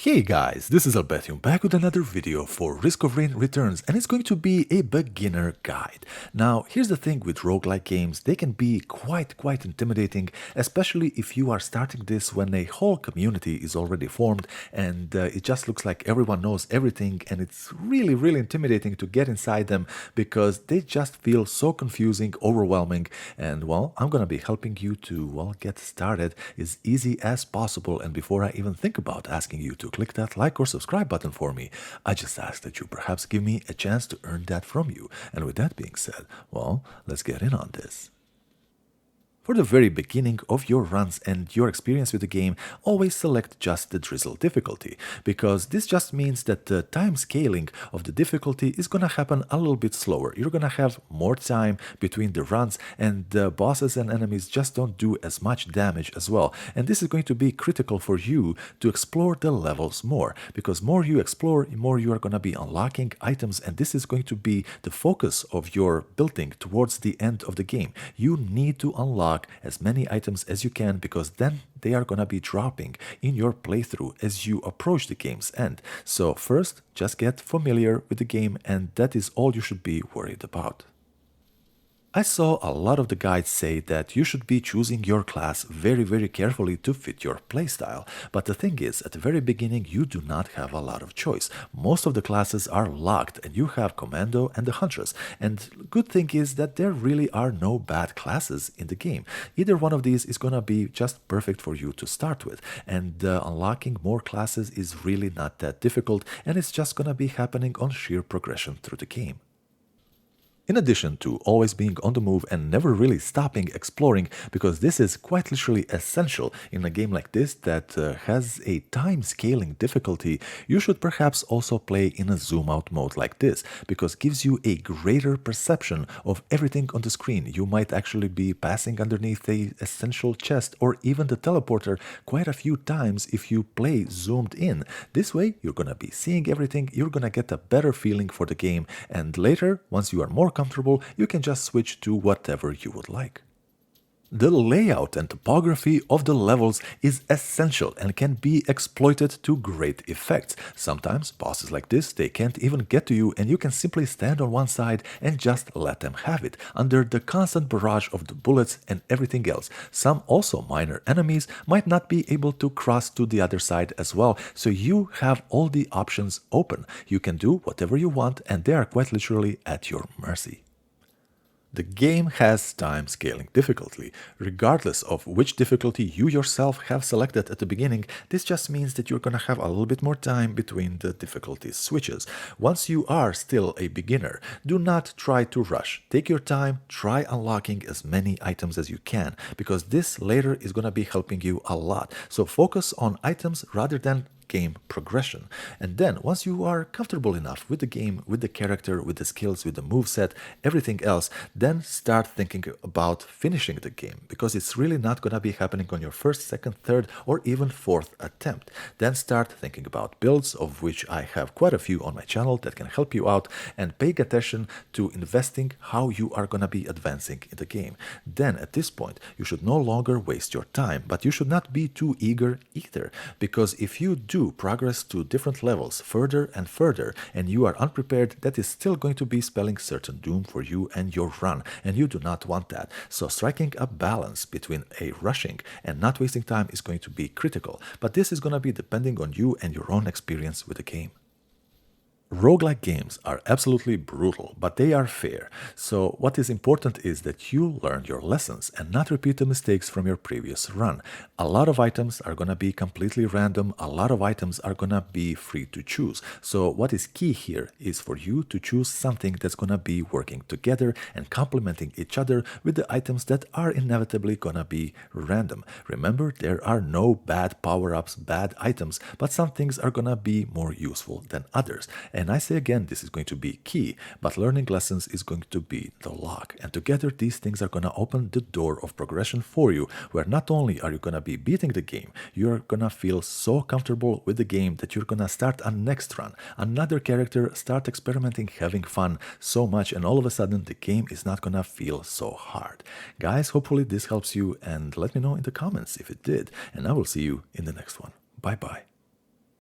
Hey guys, this is Albetium back with another video for Risk of Rain Returns, and it's going to be a beginner guide. Now, here's the thing with roguelike games, they can be quite intimidating, especially if you are starting this when a whole community is already formed and it just looks like everyone knows everything, and it's really intimidating to get inside them because they just feel so confusing, overwhelming, and well, I'm gonna be helping you to, well, get started as easy as possible. And before I even think about asking you to click that like or subscribe button for me, I just ask that you perhaps give me a chance to earn that from you. And with that being said, well, let's get in on this. For the very beginning of your runs and your experience with the game, always select just the drizzle difficulty, because this just means that the time scaling of the difficulty is gonna happen a little bit slower. You're gonna have more time between the runs, and the bosses and enemies just don't do as much damage as well. And this is going to be critical for you to explore the levels more, because more you explore, more you are gonna be unlocking items, and this is going to be the focus of your building towards the end of the game. You need to unlock as many items as you can, because then they are gonna be dropping in your playthrough as you approach the game's end. So first, just get familiar with the game, and that is all you should be worried about. I saw a lot of the guides say that you should be choosing your class very carefully to fit your playstyle, but the thing is, at the very beginning you do not have a lot of choice. Most of the classes are locked and you have Commando and the Huntress, and good thing is that there really are no bad classes in the game. Either one of these is gonna be just perfect for you to start with, and unlocking more classes is really not that difficult, and it's just gonna be happening on sheer progression through the game. In addition to always being on the move and never really stopping exploring, because this is quite literally essential in a game like this that has a time scaling difficulty, you should perhaps also play in a zoom out mode like this, because it gives you a greater perception of everything on the screen. You might actually be passing underneath a essential chest or even the teleporter quite a few times if you play zoomed in. This way you're gonna be seeing everything, you're gonna get a better feeling for the game, and later, once you are more comfortable, you can just switch to whatever you would like. The layout and topography of the levels is essential and can be exploited to great effect. Sometimes bosses like this, they can't even get to you, and you can simply stand on one side and just let them have it under the constant barrage of the bullets and everything else. Some also minor enemies might not be able to cross to the other side as well, so you have all the options open. You can do whatever you want, and they are quite literally at your mercy. The game has time scaling difficulty. Regardless of which difficulty you yourself have selected at the beginning, this just means that you're gonna have a little bit more time between the difficulty switches. Once you are still a beginner, do not try to rush. Take your time, try unlocking as many items as you can, because this later is gonna be helping you a lot. So focus on items rather than game progression. And then once you are comfortable enough with the game, with the character, with the skills, with the moveset, everything else, then start thinking about finishing the game, because it's really not gonna be happening on your first, second, third, or even fourth attempt. Then start thinking about builds, of which I have quite a few on my channel that can help you out, and pay attention to investing how you are gonna be advancing in the game. Then at this point you should no longer waste your time, but you should not be too eager either, because if you do progress to different levels further and further and you are unprepared, that is still going to be spelling certain doom for you and your run, and you do not want that. So striking a balance between a rushing and not wasting time is going to be critical, but this is going to be depending on you and your own experience with the game. Roguelike games are absolutely brutal, but they are fair. So what is important is that you learn your lessons and not repeat the mistakes from your previous run. A lot of items are gonna be completely random, a lot of items are gonna be free to choose. So what is key here is for you to choose something that's gonna be working together and complementing each other with the items that are inevitably gonna be random. Remember, there are no bad power-ups, bad items, but some things are gonna be more useful than others. And I say again, this is going to be key, but learning lessons is going to be the lock. And together these things are going to open the door of progression for you, where not only are you going to be beating the game, you're going to feel so comfortable with the game that you're going to start a next run, another character, start experimenting, having fun so much, and all of a sudden the game is not going to feel so hard. Guys, hopefully this helps you, and let me know in the comments if it did, and I will see you in the next one. Bye bye.